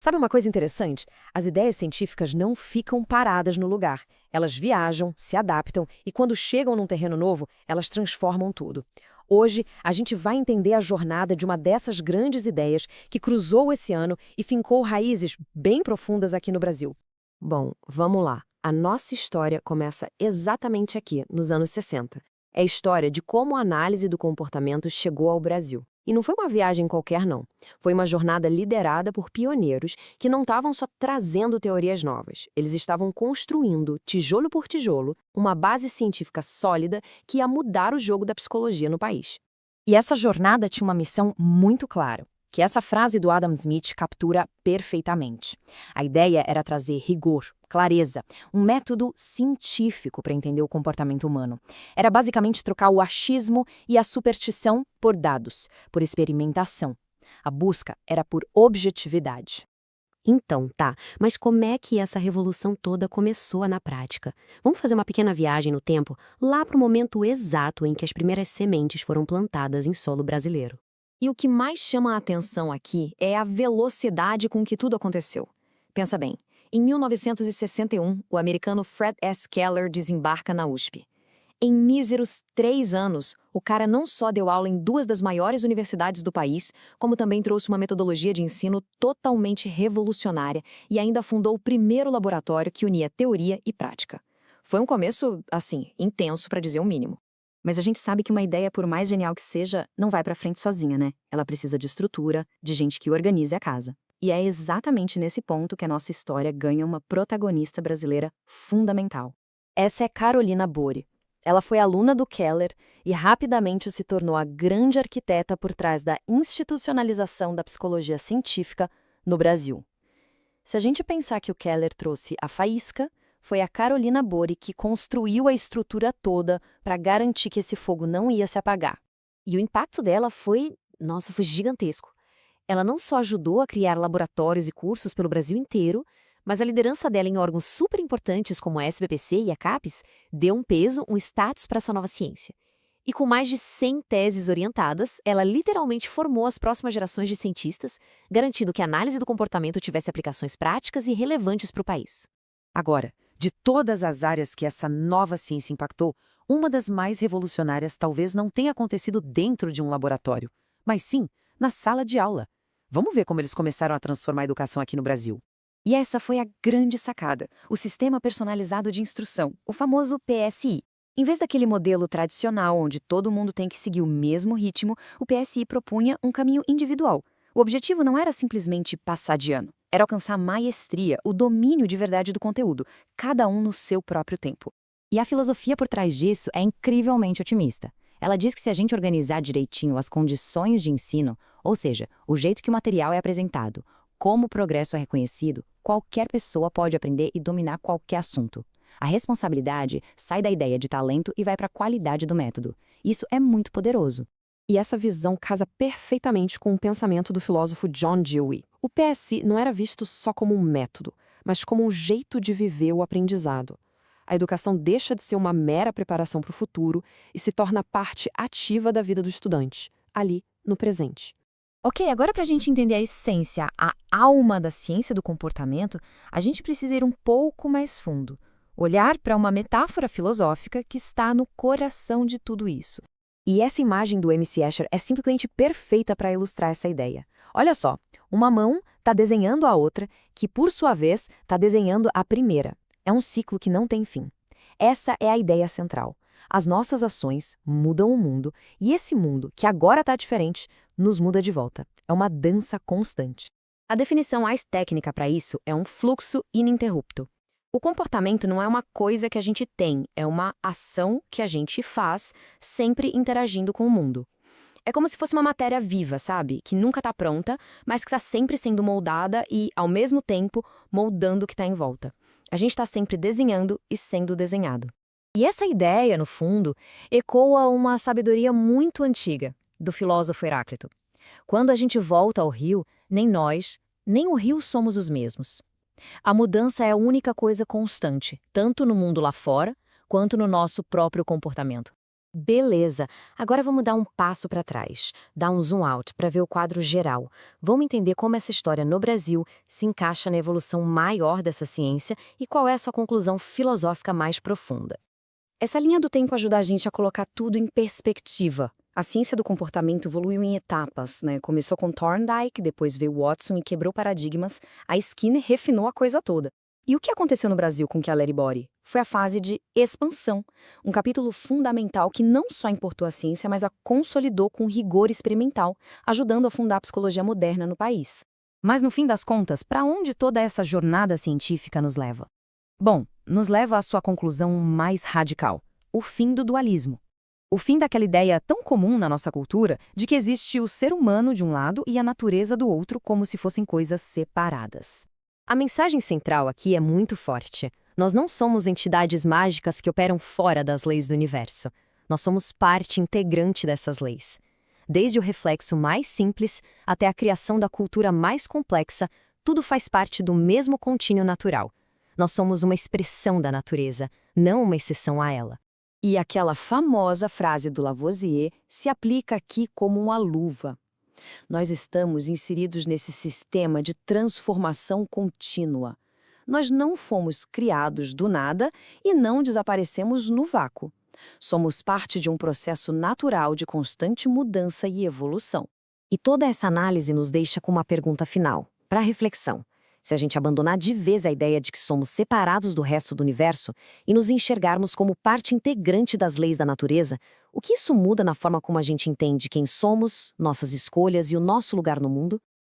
Sabe uma coisa interessante? As ideias científicas não ficam paradas no lugar. Elas viajam, se adaptam e, quando chegam num terreno novo, elas transformam tudo. Hoje, a gente vai entender a jornada de uma dessas grandes ideias que cruzou o oceano e fincou raízes bem profundas aqui no Brasil. Bom, vamos lá. A nossa história começa exatamente aqui, nos anos 60. É a história de como a análise do comportamento chegou ao Brasil. E não foi uma viagem qualquer, não. Foi uma jornada liderada por pioneiros que não estavam só trazendo teorias novas. Eles estavam construindo, tijolo por tijolo, uma base científica sólida que ia mudar o jogo da psicologia no país. E essa jornada tinha uma missão muito clara, que essa frase do Adam Smith captura perfeitamente. A ideia era trazer rigor, clareza, um método científico para entender o comportamento humano. Era basicamente trocar o achismo e a superstição por dados, por experimentação. A busca era por objetividade. Então, tá, mas como é que essa revolução toda começou na prática? Vamos fazer uma pequena viagem no tempo, lá para o momento exato em que as primeiras sementes foram plantadas em solo brasileiro. E o que mais chama a atenção aqui é a velocidade com que tudo aconteceu. Pensa bem, em 1961, o americano Fred S. Keller desembarca na USP. Em míseros 3 anos, o cara não só deu aula em 2 das maiores universidades do país, como também trouxe uma metodologia de ensino totalmente revolucionária e ainda fundou o primeiro laboratório que unia teoria e prática. Foi um começo, assim, intenso para dizer o mínimo. Mas a gente sabe que uma ideia, por mais genial que seja, não vai para frente sozinha, né? Ela precisa de estrutura, de gente que organize a casa. E é exatamente nesse ponto que a nossa história ganha uma protagonista brasileira fundamental. Essa é Carolina Bori. Ela foi aluna do Keller e rapidamente se tornou a grande arquiteta por trás da institucionalização da psicologia científica no Brasil. Se a gente pensar que o Keller trouxe a faísca, foi a Carolina Bori que construiu a estrutura toda para garantir que esse fogo não ia se apagar. E o impacto dela foi gigantesco. Ela não só ajudou a criar laboratórios e cursos pelo Brasil inteiro, mas a liderança dela em órgãos super importantes como a SBPC e a CAPES deu um peso, um status para essa nova ciência. E com mais de 100 teses orientadas, ela literalmente formou as próximas gerações de cientistas, garantindo que a análise do comportamento tivesse aplicações práticas e relevantes para o país. Agora, de todas as áreas que essa nova ciência impactou, uma das mais revolucionárias talvez não tenha acontecido dentro de um laboratório, mas sim na sala de aula. Vamos ver como eles começaram a transformar a educação aqui no Brasil. E essa foi a grande sacada, o Sistema Personalizado de Instrução, o famoso PSI. Em vez daquele modelo tradicional onde todo mundo tem que seguir o mesmo ritmo, o PSI propunha um caminho individual. O objetivo não era simplesmente passar de ano, era alcançar a maestria, o domínio de verdade do conteúdo, cada um no seu próprio tempo. E a filosofia por trás disso é incrivelmente otimista. Ela diz que se a gente organizar direitinho as condições de ensino, ou seja, o jeito que o material é apresentado, como o progresso é reconhecido, qualquer pessoa pode aprender e dominar qualquer assunto. A responsabilidade sai da ideia de talento e vai para a qualidade do método. Isso é muito poderoso. E essa visão casa perfeitamente com o pensamento do filósofo John Dewey. O PSI não era visto só como um método, mas como um jeito de viver o aprendizado. A educação deixa de ser uma mera preparação para o futuro e se torna parte ativa da vida do estudante, ali, no presente. Ok, agora para a gente entender a essência, a alma da ciência do comportamento, a gente precisa ir um pouco mais fundo. Olhar para uma metáfora filosófica que está no coração de tudo isso. E essa imagem do M.C. Escher é simplesmente perfeita para ilustrar essa ideia. Olha só, uma mão está desenhando a outra, que por sua vez está desenhando a primeira. É um ciclo que não tem fim. Essa é a ideia central. As nossas ações mudam o mundo, e esse mundo, que agora está diferente, nos muda de volta. É uma dança constante. A definição mais técnica para isso é um fluxo ininterrupto. O comportamento não é uma coisa que a gente tem, é uma ação que a gente faz, sempre interagindo com o mundo. É como se fosse uma matéria viva, sabe? Que nunca está pronta, mas que está sempre sendo moldada e, ao mesmo tempo, moldando o que está em volta. A gente está sempre desenhando e sendo desenhado. E essa ideia, no fundo, ecoa uma sabedoria muito antiga do filósofo Heráclito. Quando a gente volta ao rio, nem nós, nem o rio somos os mesmos. A mudança é a única coisa constante, tanto no mundo lá fora, quanto no nosso próprio comportamento. Beleza, agora vamos dar um passo para trás, dar um zoom out para ver o quadro geral. Vamos entender como essa história no Brasil se encaixa na evolução maior dessa ciência e qual é a sua conclusão filosófica mais profunda. Essa linha do tempo ajuda a gente a colocar tudo em perspectiva. A ciência do comportamento evoluiu em etapas, né? Começou com Thorndike, depois veio Watson e quebrou paradigmas, a Skinner refinou a coisa toda. E o que aconteceu no Brasil com Keller e Bore? Foi a fase de expansão, um capítulo fundamental que não só importou a ciência, mas a consolidou com rigor experimental, ajudando a fundar a psicologia moderna no país. Mas no fim das contas, para onde toda essa jornada científica nos leva? Bom, nos leva à sua conclusão mais radical: o fim do dualismo. O fim daquela ideia tão comum na nossa cultura de que existe o ser humano de um lado e a natureza do outro como se fossem coisas separadas. A mensagem central aqui é muito forte. Nós não somos entidades mágicas que operam fora das leis do universo. Nós somos parte integrante dessas leis. Desde o reflexo mais simples até a criação da cultura mais complexa, tudo faz parte do mesmo contínuo natural. Nós somos uma expressão da natureza, não uma exceção a ela. E aquela famosa frase do Lavoisier se aplica aqui como uma luva. Nós estamos inseridos nesse sistema de transformação contínua. Nós não fomos criados do nada e não desaparecemos no vácuo. Somos parte de um processo natural de constante mudança e evolução. E toda essa análise nos deixa com uma pergunta final, para reflexão. Se a gente abandonar de vez a ideia de que somos separados do resto do universo e nos enxergarmos como parte integrante das leis da natureza, o que isso muda na forma como a gente entende quem somos, nossas escolhas e o nosso lugar no mundo?